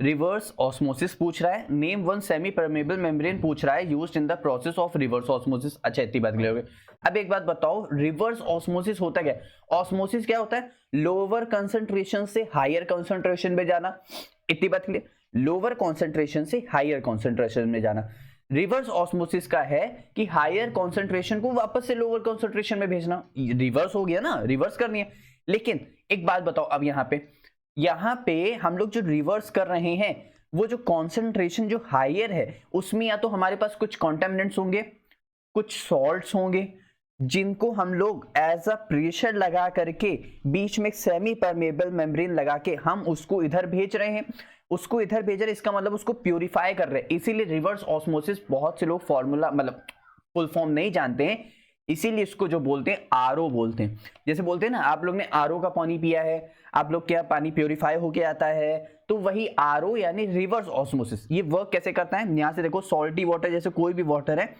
Reverse osmosis पूछ रहा है, name one semi permeable membrane पूछ रहा है used in the process of reverse osmosis. अच्छा इतनी बात क्लियर हो गई। अब एक बात बताओ, रिवर्स ऑस्मोसिस होता क्या है? ऑस्मोसिस क्या होता है? लोअर कंसंट्रेशन से हायर कंसंट्रेशन में जाना। इतनी बात क्लियर, लोअर कंसंट्रेशन से हायर कंसंट्रेशन में जाना। रिवर्स ऑस्मोसिस का है कि हायर कंसंट्रेशन को वापस से लोअर कंसंट्रेशन में भेजना। रिवर्स हो गया ना, रिवर्स करनी है। लेकिन एक बात बताओ, अब यहाँ पे हम लोग जो रिवर्स कर रहे हैं, वो जो कॉन्सेंट्रेशन जो हायर है उसमें या तो हमारे पास कुछ कॉन्टेमिनेंट्स होंगे, कुछ सॉल्ट्स होंगे, जिनको हम लोग एज अ प्रेशर लगा करके बीच में सेमी परमेबल मेम्ब्रेन लगा के हम उसको इधर भेज रहे हैं। उसको इधर भेज रहे, इसका मतलब उसको प्यूरिफाई कर रहे हैं। इसीलिए रिवर्स ऑस्मोसिस बहुत से लोग फॉर्मूला मतलब फुल फॉर्म नहीं जानते हैं, इसीलिए इसको जो बोलते हैं आरओ बोलते हैं। जैसे बोलते हैं ना, आप लोग ने आरओ का पानी पिया है, आप लोग क्या पानी प्यूरिफाई होके आता है, तो वही आरओ यानी रिवर्स ऑस्मोसिस। ये वर्क कैसे करता है? यहां से देखो, सॉल्टी वाटर जैसे कोई भी वाटर है,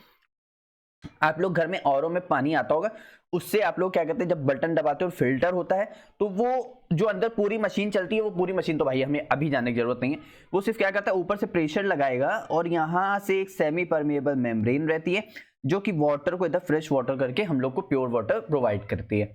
आप लोग घर में आरओ में पानी आता होगा, उससे आप लोग क्या करते हैं, जब बटन दबाते हो फिल्टर होता है, तो वो जो अंदर पूरी मशीन चलती है, वो पूरी मशीन तो भाई हमें अभी जानने की जरूरत नहीं है। वो सिर्फ क्या करता है, ऊपर से प्रेशर लगाएगा और यहां से एक सेमी परमेबल मेम्ब्रेन रहती है जो कि वाटर को इधर फ्रेश वाटर करके हम लोग को प्योर वाटर प्रोवाइड करती है।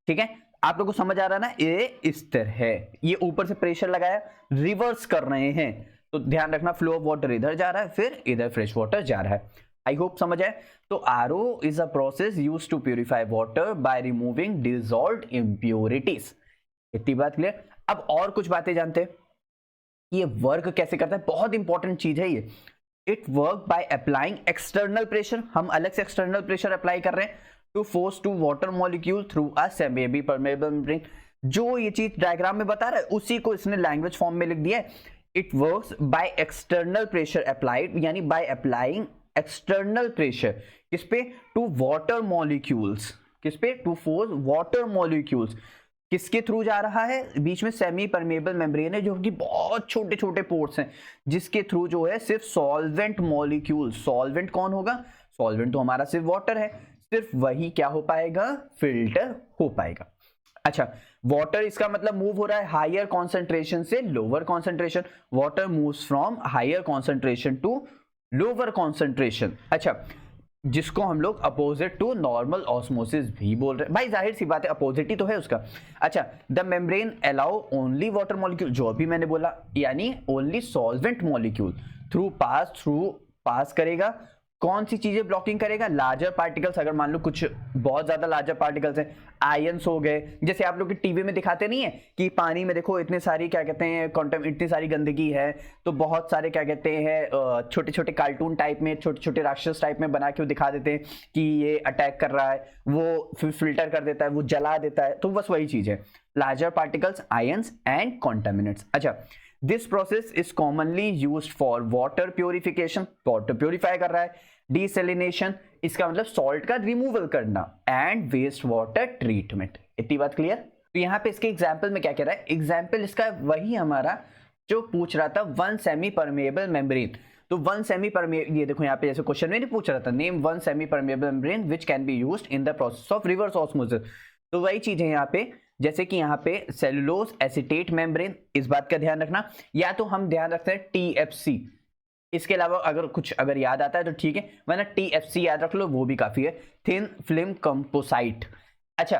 ठीक है, आप लोग को समझ आ रहा है ना? ये इस तरह है, ये ऊपर से प्रेशर लगाया, रिवर्स कर रहे हैं, तो ध्यान रखना फ्लो ऑफ वाटर इधर जा रहा है, फिर इधर फ्रेश वाटर जा रहा है। आई होप समझ आए। तो RO is a process used to purify water by removing dissolved impurities. इतनी बात क्लियर। अब और कुछ बातें जानते हैं, ये वर्क कैसे करता है, बहुत इंपॉर्टेंट चीज है ये। It work by applying external pressure, हम अलग से एक्सटर्नल प्रेशर अप्लाई कर रहे हैं to force to water molecule through a semi permeable membrane. जो ये चीज डायग्राम में बता रहा है उसी को इसने लैंग्वेज फॉर्म में लिख दिया है। It works by external pressure applied, यानी बाय अप्लाइंग एक्सटर्नल प्रेशर किस पे? To water molecules. किस पे? To force water molecules. किसके थ्रू जा रहा है? बीच में सेमी परमेबल मेम्ब्रेन है जो कि बहुत छोटे छोटे पोर्स हैं, जिसके थ्रू जो है सिर्फ सॉल्वेंट मॉलिक्यूल, सॉल्वेंट कौन होगा? सॉल्वेंट तो हमारा सिर्फ वाटर है, सिर्फ वही क्या हो पाएगा? फिल्टर हो पाएगा। अच्छा, वाटर इसका मतलब मूव हो रहा है हायर कॉन्सेंट्रेशन से lower concentration. Water moves from higher concentration to lower concentration. अच्छा, जिसको हम लोग अपोजिट टू नॉर्मल ऑस्मोसिस भी बोल रहे हैं। भाई जाहिर सी बात है, अपोजिट ही तो है उसका। अच्छा, the membrane allow only water molecule, जो अभी मैंने बोला, यानी only solvent molecule through pass करेगा। कौन सी चीजें ब्लॉकिंग करेगा? Larger particles. अगर मान लो कुछ बहुत ज्यादा लार्जर पार्टिकल्स हैं, आयंस हो गए, जैसे आप लोग की टीवी में दिखाते नहीं है कि पानी में देखो इतने सारी क्या कहते हैं इतनी सारी गंदगी है, तो बहुत सारे क्या कहते हैं छोटे छोटे कार्टून टाइप में, छोटे छोटे राक्षस टाइप में बना के वो दिखा देते हैं कि ये अटैक कर रहा है, वो फिर फिल्टर कर देता है, वो जला देता है। तो बस वही चीज है, लार्जर पार्टिकल्स, आयंस एंड कॉन्टामिनेंट्स। अच्छा, this process is commonly used for water purification, water purify कर रहा है। डिसैलिनेशन, इसका मतलब सॉल्ट का रिमूवल करना, एंड वेस्ट वाटर ट्रीटमेंट। इतनी बात क्लियर। तो यहाँ पे इसके एग्जाम्पल में क्या कह रहा है? एग्जाम्पल इसका वही हमारा जो पूछ रहा था, वन सेमी परमेबल मेम्ब्रेन। तो वन सेमी परमेबल, ये देखो यहाँ पे जैसे क्वेश्चन में नहीं पूछ रहा था, name one semi permeable membrane which can be used in the process of reverse osmosis. तो वही चीज है यहाँ पे, जैसे कि यहाँ पे सेलुलोज एसीटेट मेम्ब्रेन, इस बात का ध्यान रखना। या तो हम ध्यान रखते हैं TFC, इसके अलावा अगर याद आता है तो ठीक है, वरना TFC याद रख लो, वो भी काफी है, थिन फिल्म कंपोसाइट। अच्छा,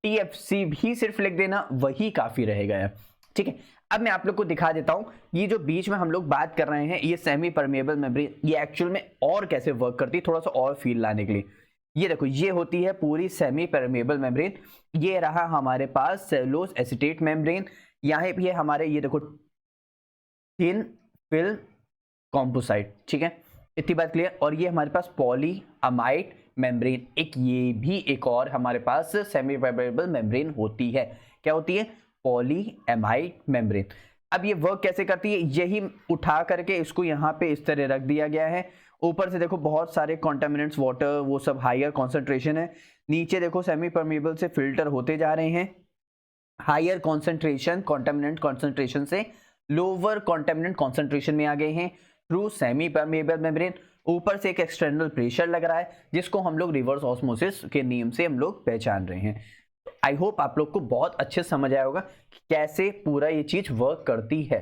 TFC भी सिर्फ लिख देना, वही काफी रहेगा यार। ठीक है, अब मैं आप लोग को दिखा देता हूं, ये जो बीच में हम लोग बात कर रहे हैं, ये सेमी परमेबल मेम्ब्रेन, ये एक्चुअल में और कैसे वर्क करती है, थोड़ा सा और फील लाने के लिए। ये देखो, ये होती है पूरी सेमी परमेबल मेम्ब्रेन। ये रहा हमारे पास सेलुलोज एसीटेट मेम्ब्रेन, यहाँ भी है हमारे, ये देखो थिन फिल्म कॉम्पोसाइट। ठीक है, इतनी बात क्लियर। और ये हमारे पास पॉलीअमाइड मेम्ब्रेन, ये भी एक और हमारे पास सेमी परमेबल मेम्ब्रेन होती है। क्या होती है? Polyamide membrane. अब ये वर्क कैसे करती है? यही उठा करके इसको यहाँ पे इस तरह रख दिया गया है। ऊपर से देखो बहुत सारे कॉन्टामिनेंट्स, वाटर, वो सब हायर कॉन्सेंट्रेशन है। नीचे देखो सेमी परमेबल से फिल्टर होते जा रहे हैं, हायर कॉन्सेंट्रेशन कॉन्टामिनेंट कॉन्सेंट्रेशन से लोअर कॉन्टामिनेंट कॉन्सेंट्रेशन में आ गए हैं थ्रू सेमी परमेबल मेम्ब्रेन। ऊपर से एक एक्सटर्नल प्रेशर लग रहा है, जिसको हम लोग रिवर्स ऑस्मोसिस के नेम से हम लोग पहचान रहे हैं। आई होप आप लोग को बहुत अच्छे समझ आया होगा कि कैसे पूरा ये चीज वर्क करती है।